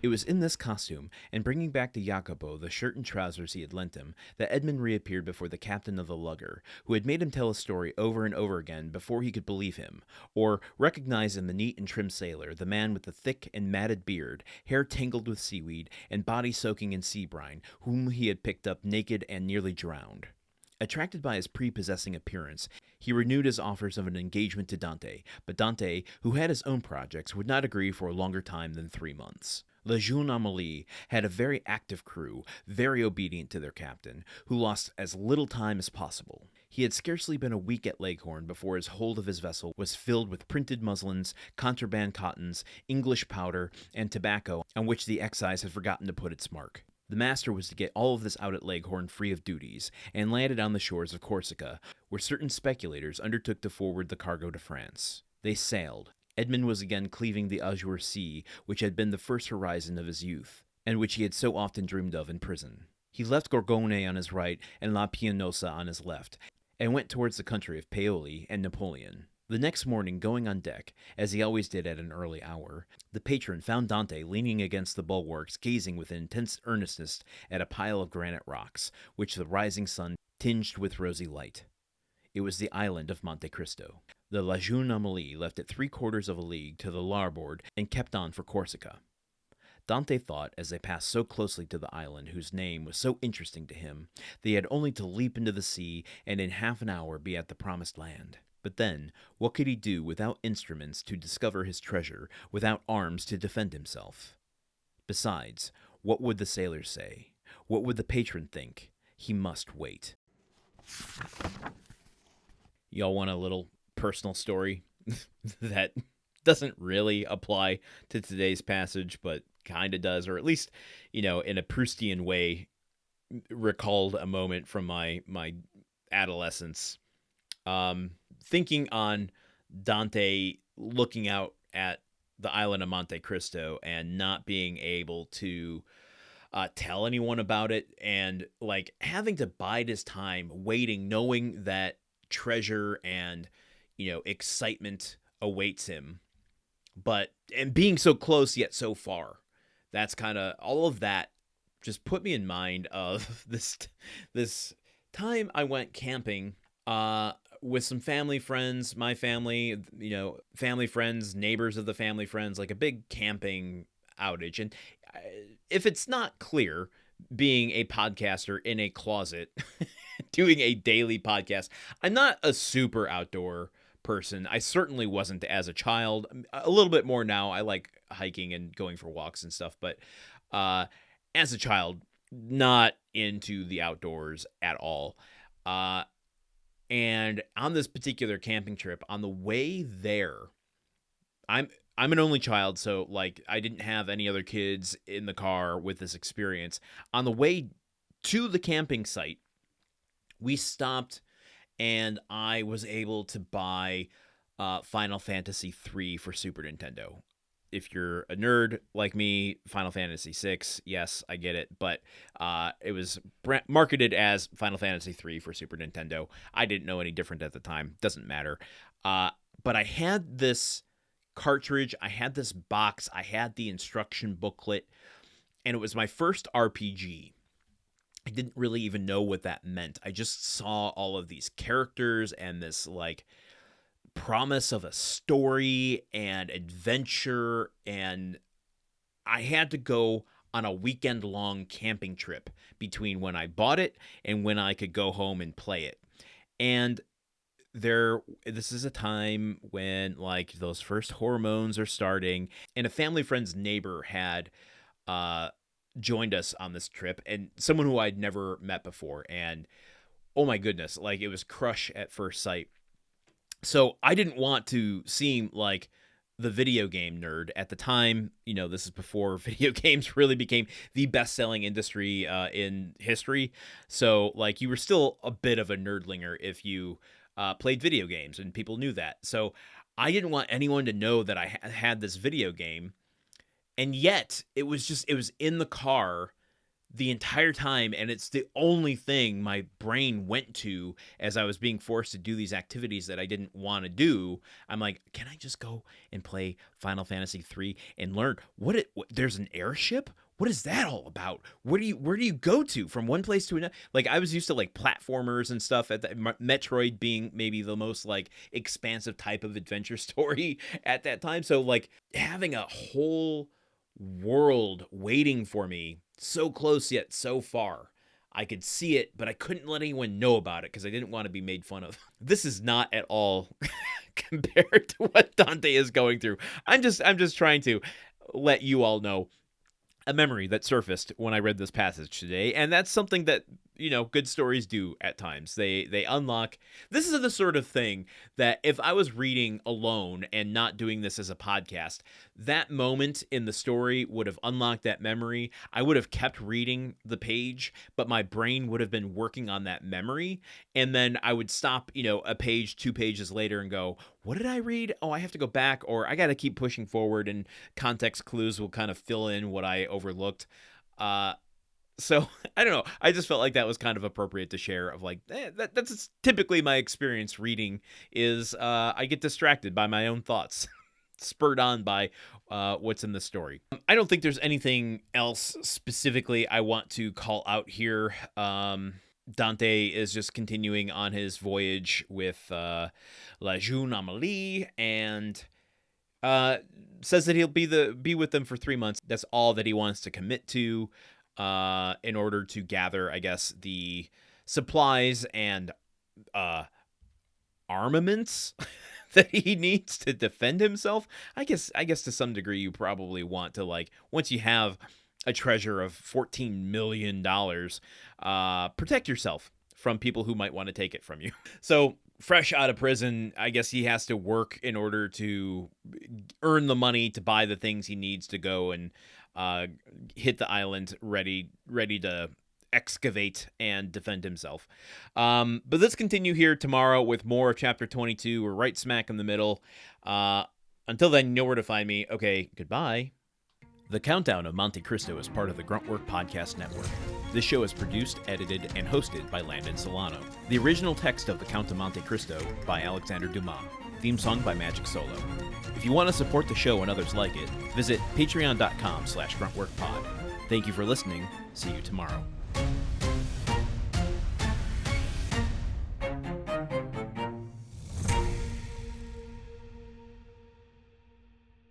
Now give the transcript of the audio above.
It was in this costume, and bringing back to Jacopo the shirt and trousers he had lent him, that Edmond reappeared before the captain of the lugger, who had made him tell a story over and over again before he could believe him, or recognize in the neat and trim sailor the man with the thick and matted beard, hair tangled with seaweed, and body soaking in sea brine, whom he had picked up naked and nearly drowned. Attracted by his prepossessing appearance, he renewed his offers of an engagement to Dante, but Dante, who had his own projects, would not agree for a longer time than 3 months. The Jeune Amélie had a very active crew, very obedient to their captain, who lost as little time as possible. He had scarcely been a week at Leghorn before his hold of his vessel was filled with printed muslins, contraband cottons, English powder, and tobacco on which the excise had forgotten to put its mark. The master was to get all of this out at Leghorn free of duties, and land it on the shores of Corsica, where certain speculators undertook to forward the cargo to France. They sailed. Edmond was again cleaving the azure sea, which had been the first horizon of his youth, and which he had so often dreamed of in prison. He left Gorgone on his right and La Pianosa on his left, and went towards the country of Paoli and Napoleon. The next morning, going on deck, as he always did at an early hour, the patron found Dante leaning against the bulwarks, gazing with intense earnestness at a pile of granite rocks, which the rising sun tinged with rosy light. It was the island of Monte Cristo. The La Jeune Amélie left it 3/4 of a league to the larboard and kept on for Corsica. Dante thought, as they passed so closely to the island whose name was so interesting to him, they had only to leap into the sea and in half an hour be at the promised land. But then, what could he do without instruments to discover his treasure, without arms to defend himself? Besides, what would the sailors say? What would the patron think? He must wait. Y'all want a little personal story that doesn't really apply to today's passage, but kind of does, or at least, in a Proustian way, recalled a moment from my adolescence. Thinking on Dante looking out at the island of Monte Cristo and not being able to tell anyone about it, and like having to bide his time waiting, knowing that treasure and excitement awaits him, and being so close yet so far. That's kind of all of that just put me in mind of this time I went camping with some family friends, my family, family friends, neighbors of the family friends, like a big camping outage. And if it's not clear, being a podcaster in a closet, doing a daily podcast, I'm not a super outdoor person. I certainly wasn't as a child. A little bit more now. I like hiking and going for walks and stuff, but as a child, not into the outdoors at all. And on this particular camping trip, on the way there, I'm an only child, so like I didn't have any other kids in the car with this experience. On the way to the camping site, we stopped and I was able to buy Final Fantasy III for Super Nintendo. If you're a nerd like me, Final Fantasy VI, yes, I get it, but it was marketed as Final Fantasy III for Super Nintendo. I didn't know any different at the time. Doesn't matter. But I had this cartridge, I had this box, I had the instruction booklet, and it was my first RPG. I didn't really even know what that meant. I just saw all of these characters and this like promise of a story and adventure, and I had to go on a weekend-long camping trip between when I bought it and when I could go home and play it. And this is a time when like those first hormones are starting, and a family friend's neighbor had joined us on this trip, and someone who I'd never met before, and oh my goodness, like it was crush at first sight. So I didn't want to seem like the video game nerd at the time. This is before video games really became the best-selling industry in history. So like you were still a bit of a nerdlinger if you played video games, and people knew that. So I didn't want anyone to know that I had this video game. And yet it was in the car the entire time, and it's the only thing my brain went to as I was being forced to do these activities that I didn't want to do. I'm like, can I just go and play Final Fantasy 3 and learn what there's an airship? What is that all about? Where do you go to from one place to another? Like, I was used to like platformers and stuff, at Metroid being maybe the most like expansive type of adventure story at that time. So like having a whole world waiting for me, so close yet so far. I could see it, but I couldn't let anyone know about it because I didn't want to be made fun of. This is not at all compared to what Dante is going through. I'm just trying to let you all know a memory that surfaced when I read this passage today, and that's something that, good stories do at times. They unlock. This is the sort of thing that if I was reading alone and not doing this as a podcast, that moment in the story would have unlocked that memory. I would have kept reading the page, but my brain would have been working on that memory, and then I would stop, a page, 2 pages later and go, what did I read? Oh, I have to go back, or I got to keep pushing forward, and context clues will kind of fill in what I overlooked. So I don't know. I just felt like that was kind of appropriate to share, of like, that's typically my experience reading is I get distracted by my own thoughts, spurred on by what's in the story. I don't think there's anything else specifically I want to call out here. Dante is just continuing on his voyage with La Jeune Amélie, and says that he'll be with them for 3 months. That's all that he wants to commit to, in order to gather, I guess, the supplies and armaments that he needs to defend himself. I guess to some degree you probably want to, like, once you have a treasure of $14 million, protect yourself from people who might want to take it from you. So fresh out of prison, I guess he has to work in order to earn the money to buy the things he needs to go and hit the island ready to excavate and defend himself. But let's continue here tomorrow with more of chapter 22. We're right smack in the middle. Until then, you know where to find me. Okay, goodbye. The Countdown of Monte Cristo is part of the Gruntwork Podcast Network. This show is produced, edited, and hosted by Landon Solano. The original text of The Count of Monte Cristo by Alexandre Dumas. Theme song by Magic Solo. If you want to support the show and others like it, visit patreon.com/gruntworkpod. Thank you for listening. See you tomorrow.